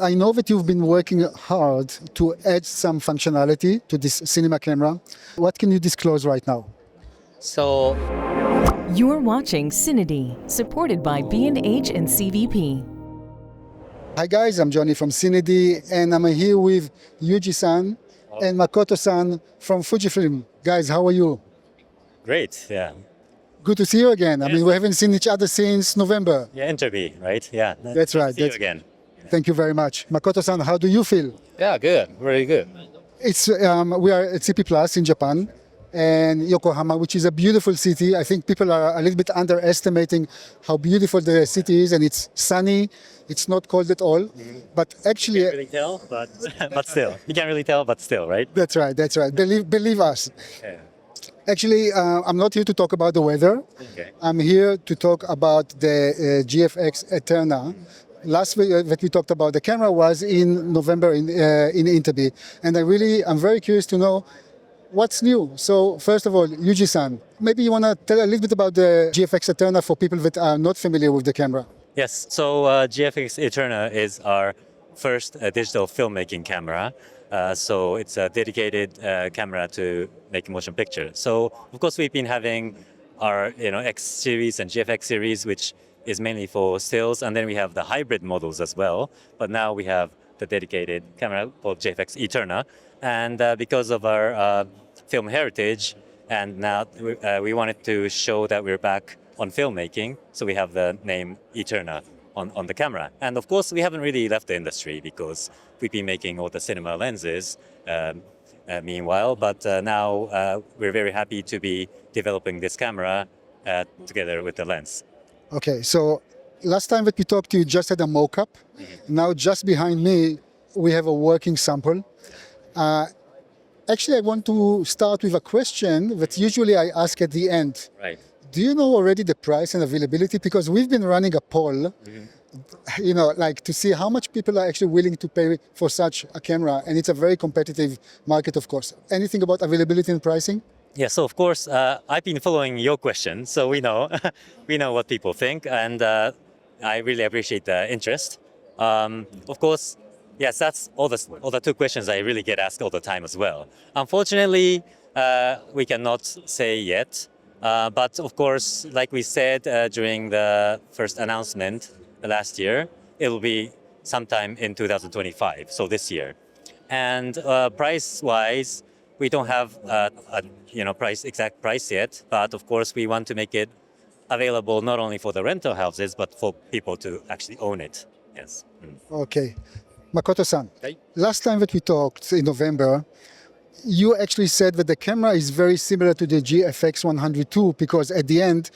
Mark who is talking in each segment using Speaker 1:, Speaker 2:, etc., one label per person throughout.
Speaker 1: I know that you've been working hard to add some functionality to this cinema camera. What can you disclose right now?
Speaker 2: So
Speaker 3: You're watching CineD, supported by B&H and CVP.
Speaker 1: Hi guys, I'm Johnny from CineD and I'm here with Yuji-san and Makoto-san from FUJIFILM. Guys, how are you?
Speaker 2: great, yeah.
Speaker 1: Good to see you again. I mean, we haven't seen each other since November.
Speaker 2: Yeah, interview, right? Yeah.
Speaker 1: That's right.
Speaker 2: See you again.
Speaker 1: Thank you very much. Makoto-san, how do you feel?
Speaker 2: Yeah, good, very good.
Speaker 1: We are at CP Plus in Japan and Yokohama, which is a beautiful city. I think people are a little bit underestimating how beautiful the city is, and it's sunny. It's not cold at all. But actually,
Speaker 2: You can't really tell, but still. You can't really tell, but still, right?
Speaker 1: that's right. That's right. Believe us.
Speaker 2: Yeah.
Speaker 1: Actually, I'm not here to talk about the weather.
Speaker 2: Okay.
Speaker 1: I'm here to talk about the GFX ETERNA. Last week that we talked about the camera was in November in Interbi, and I'm very curious to know what's new. So first of all, Yuji-san, maybe you want to tell a little bit about the GFX ETERNA for people that are not familiar with the camera.
Speaker 2: Yes, so GFX ETERNA is our first digital filmmaking camera. So it's a dedicated camera to make motion picture. So of course we've been having our X series and GFX series, which is mainly for stills, and then we have the hybrid models as well. But now we have the dedicated camera called GFX ETERNA, and because of our film heritage, and now we wanted to show that we're back on filmmaking, so we have the name ETERNA on the camera. And of course, we haven't really left the industry because we've been making all the cinema lenses meanwhile, but now we're very happy to be developing this camera together with the lens.
Speaker 1: Okay, so last time that we talked, you just had a mock-up. Now, just behind me, we have a working sample. Actually, I want to start with a question that usually I ask at the end.
Speaker 2: Right.
Speaker 1: Do you know already the price and availability? Because we've been running a poll, like to see how much people are actually willing to pay for such a camera. And it's a very competitive market, of course. Anything about availability and pricing?
Speaker 2: Yeah, so of course, I've been following your question, so we know, we know what people think, and I really appreciate the interest. Of course, yes, that's all the two questions I really get asked all the time as well. Unfortunately, we cannot say yet, but of course, like we said during the first announcement last year, it will be sometime in 2025, so this year. And price-wise, we don't have a exact price yet, but of course we want to make it available not only for the rental houses, but for people to actually own it. Yes.
Speaker 1: Okay. Makoto-san,
Speaker 2: Okay.
Speaker 1: last time that we talked in November, you actually said that the camera is very similar to the GFX 102 because at the end,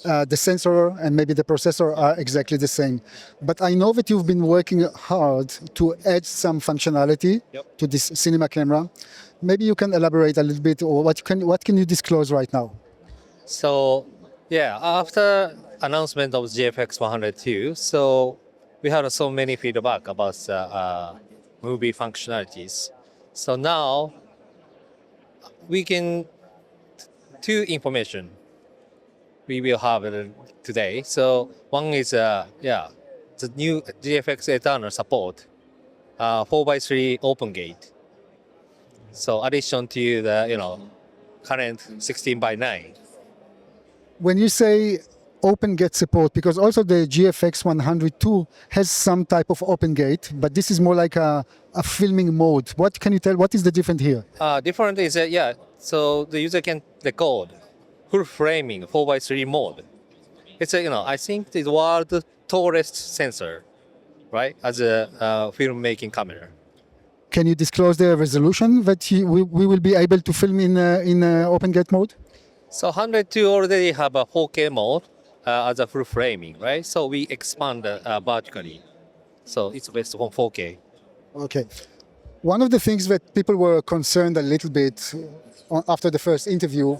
Speaker 1: the sensor and maybe the processor are exactly the same. But I know that you've been working hard to add some functionality to this cinema camera. Maybe you can elaborate a little bit, or what can you disclose right now?
Speaker 4: So, yeah, after announcement of GFX 102, so we had so many feedback about movie functionalities. So now we can two information we will have today. So one is the new GFX ETERNA support 4x3 open gate. So addition to the current 16:9.
Speaker 1: When you say open gate support, because also the GFX 102 has some type of open gate, but this is more like a filming mode. What can you tell? What is the difference here?
Speaker 4: Different is so the user can record full framing 4x3 mode. It's I think the world's tallest sensor, right? As a filmmaking camera.
Speaker 1: Can you disclose the resolution that we will be able to film in open gate mode?
Speaker 4: So 102 already have a 4K mode as a full framing, right? So we expand vertically. So it's based on 4K.
Speaker 1: Okay. One of the things that people were concerned a little bit after the first interview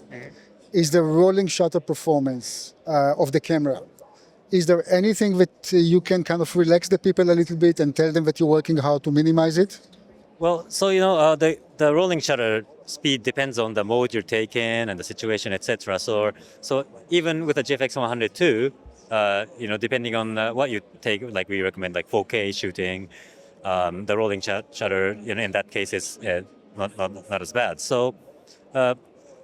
Speaker 1: is the rolling shutter performance of the camera. Is there anything that you can kind of relax the people a little bit and tell them that you're working hard to minimize it?
Speaker 2: Well, so the rolling shutter speed depends on the mode you're taking and the situation, etc. So even with the GFX 102, depending on what you take, like we recommend like 4K shooting, the rolling shutter, in that case is not as bad. So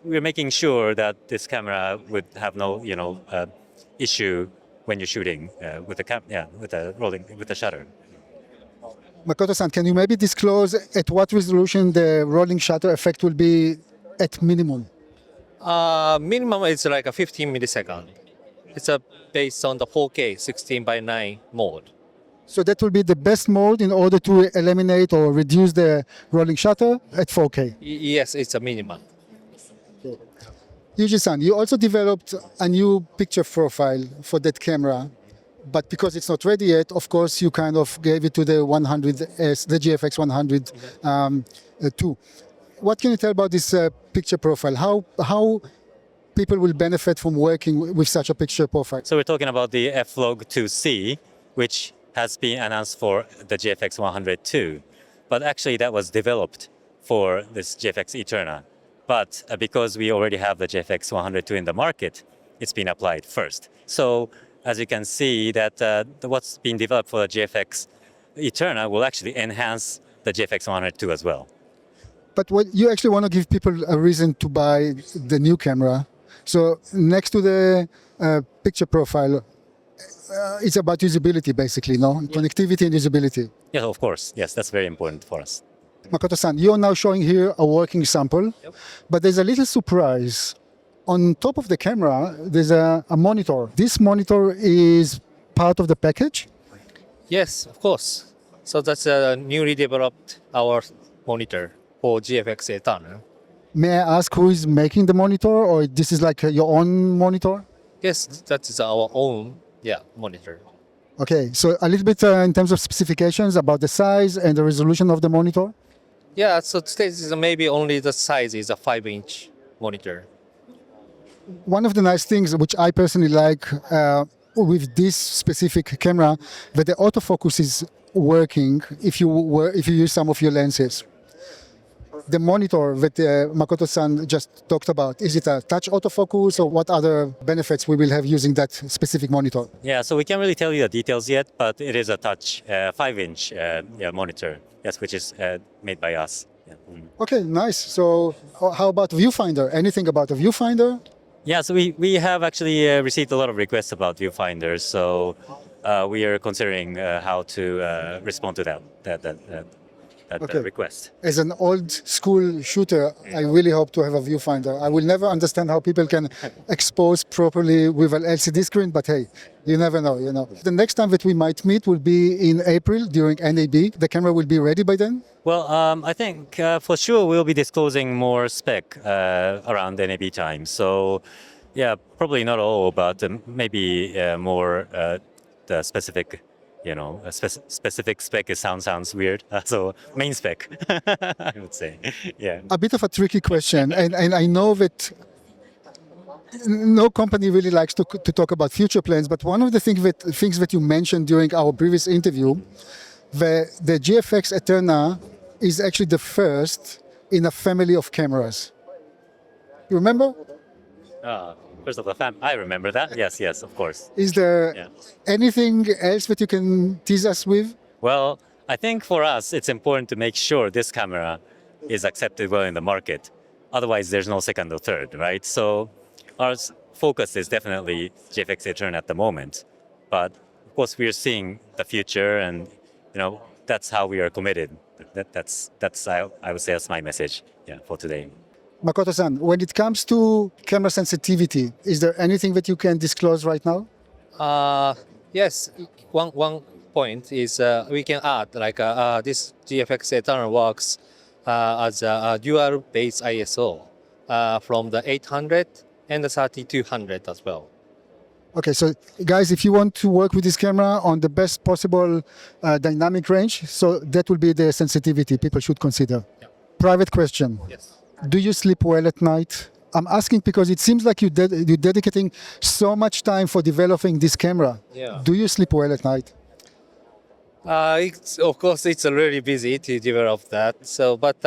Speaker 2: we're making sure that this camera would have no, issue when you're shooting with the shutter.
Speaker 1: Makoto-san, can you maybe disclose at what resolution the rolling shutter effect will be at minimum?
Speaker 4: Minimum is like a 15 millisecond. It's based on the 4K 16 by 9 mode.
Speaker 1: So that will be the best mode in order to eliminate or reduce the rolling shutter at 4K.
Speaker 4: Yes, it's a minimum.
Speaker 1: Yuji-san, you also developed a new picture profile for that camera, but because it's not ready yet, of course, you kind of gave it to the 100S, the GFX 100 too. What can you tell about this picture profile? How people will benefit from working with such a picture profile?
Speaker 2: So we're talking about the F-Log 2C, which has been announced for the GFX 102, but actually that was developed for this GFX Eterna. But because we already have the GFX 102 in the market, it's been applied first. So as you can see, that what's been developed for the GFX Eterna will actually enhance the GFX 102 as well.
Speaker 1: But what you actually want to give people a reason to buy the new camera. So next to the picture profile, it's about usability basically, no? Yeah. Connectivity and usability.
Speaker 2: Yeah, of course. Yes, that's very important for us.
Speaker 1: Makoto-san, you're now showing here a working sample, yep. But there's a little surprise. On top of the camera, there's a monitor. This monitor is part of the package?
Speaker 4: Yes, of course. So that's a newly developed our monitor for GFX Eterna.
Speaker 1: May I ask who is making the monitor, or this is like your own monitor?
Speaker 4: Yes, that is our own monitor.
Speaker 1: Okay, so a little bit in terms of specifications about the size and the resolution of the monitor?
Speaker 4: Yeah, so today is maybe only the size is a 5-inch monitor.
Speaker 1: One of the nice things which I personally like with this specific camera, that the autofocus is working if you use some of your lenses. The monitor that Makoto-san just talked about, is it a touch autofocus, or what other benefits we will have using that specific monitor?
Speaker 2: Yeah, so we can't really tell you the details yet, but it is a touch 5-inch monitor, yes, which is made by us. Yeah. Mm.
Speaker 1: Okay, nice. So how about viewfinder? Anything about a viewfinder?
Speaker 2: Yeah, so we have actually received a lot of requests about viewfinders, so we are considering how to respond to that request.
Speaker 1: As an old school shooter, I really hope to have a viewfinder. I will never understand how people can expose properly with an LCD screen, but hey, you never know, you know. The next time that we might meet will be in April during NAB. The camera will be ready by then?
Speaker 2: Well, I think for sure we'll be disclosing more spec around NAB time. So yeah, probably not all, but maybe more the specific, specific spec sounds weird. So main spec, I would say. Yeah.
Speaker 1: A bit of a tricky question, and I know that no company really likes to talk about future plans, but one of the things that you mentioned during our previous interview, the GFX Eterna is actually the first in a family of cameras. You remember?
Speaker 2: First of all, I remember that. Yes, of course.
Speaker 1: Is there anything else that you can tease us with?
Speaker 2: Well, I think for us, it's important to make sure this camera is accepted well in the market. Otherwise, there's no second or third, right? So our focus is definitely GFX Eterna at the moment. But of course, we're seeing the future, and that's how we are committed. That's I would say that's my message for today.
Speaker 1: Makoto-san, when it comes to camera sensitivity, is there anything that you can disclose right now?
Speaker 4: Yes, one point is we can add like this GFX Eterna works as a dual base ISO from the 800 and the 3200 as well.
Speaker 1: Okay, so guys, if you want to work with this camera on the best possible dynamic range, so that will be the sensitivity people should consider.
Speaker 4: Yeah.
Speaker 1: Private question.
Speaker 4: Yes.
Speaker 1: Do you sleep well at night? I'm asking because it seems like you're dedicating so much time for developing this camera.
Speaker 4: Yeah.
Speaker 1: Do you sleep well at night?
Speaker 4: Of course, it's really busy to develop that. So, but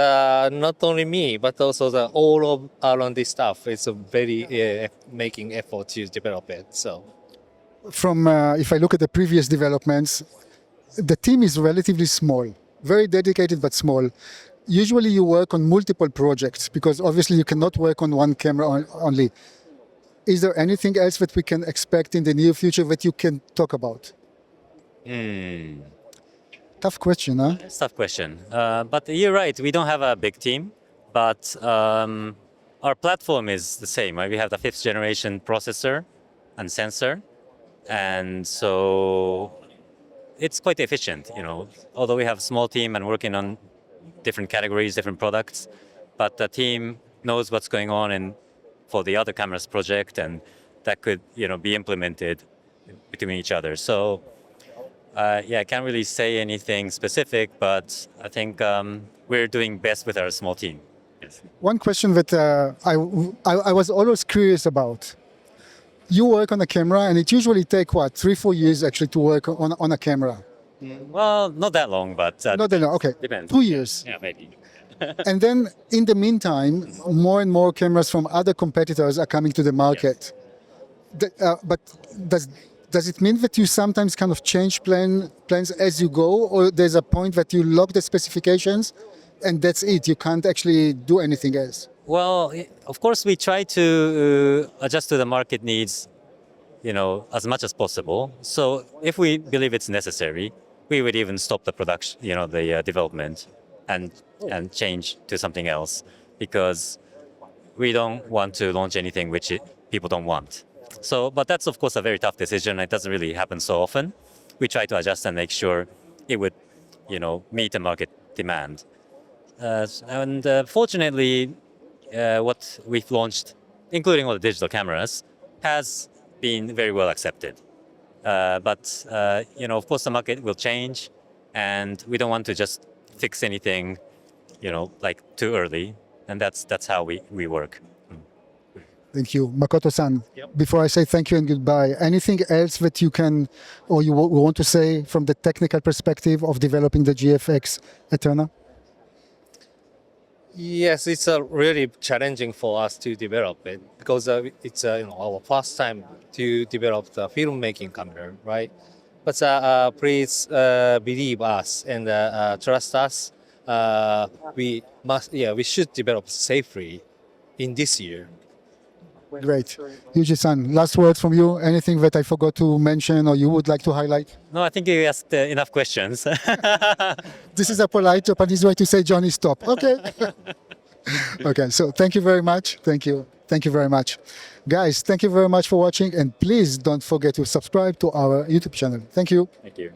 Speaker 4: not only me, but also all of around this stuff. It's a very making effort to develop it. So,
Speaker 1: from if I look at the previous developments, the team is relatively small. very dedicated but small. Usually you work on multiple projects because obviously you cannot work on one camera only. Is there anything else that we can expect in the near future that you can talk about? Tough question, huh?
Speaker 2: It's a tough question. But you're right, we don't have a big team, but our platform is the same, right? We have the 5th generation processor and sensor. And so it's quite efficient, although we have a small team and working on different categories, different products, but the team knows what's going on for the other cameras project, and that could, be implemented between each other. So, I can't really say anything specific, but I think we're doing best with our small team. Yes.
Speaker 1: One question that I was always curious about. You work on a camera, and it usually takes, 3-4 years actually to work on a camera?
Speaker 2: Well, not that long, but...
Speaker 1: Not that long, okay.
Speaker 2: Depends.
Speaker 1: 2 years.
Speaker 2: Yeah, maybe.
Speaker 1: And then, in the meantime, more and more cameras from other competitors are coming to the market. Yes. But does it mean that you sometimes kind of change plans as you go, or there's a point that you lock the specifications and that's it? You can't actually do anything else?
Speaker 2: Well, of course, we try to adjust to the market needs, as much as possible. So if we believe it's necessary, we would even stop the production, the development, and change to something else, because we don't want to launch anything which people don't want. So, but that's of course a very tough decision. It doesn't really happen so often. We try to adjust and make sure it would, meet the market demand. And fortunately, what we've launched, including all the digital cameras, has been very well accepted. But of course, the market will change, and we don't want to just fix anything, too early. And that's how we work.
Speaker 1: Thank you. Makoto-san,
Speaker 2: Yep.
Speaker 1: before I say thank you and goodbye, anything else that you can, or you want to say from the technical perspective of developing the GFX Eterna?
Speaker 4: Yes, it's really challenging for us to develop it because it's our first time to develop the filmmaking camera, right? But please believe us and trust us. We should develop safely in this year.
Speaker 1: Great. Yuji-san, last words from you. Anything that I forgot to mention or you would like to highlight?
Speaker 2: No, I think you asked enough questions.
Speaker 1: This is a polite Japanese way to say Johnny, stop. Okay. Okay, so thank you very much. Thank you. Thank you very much. Guys, thank you very much for watching, and please don't forget to subscribe to our YouTube channel. Thank you.
Speaker 2: Thank you.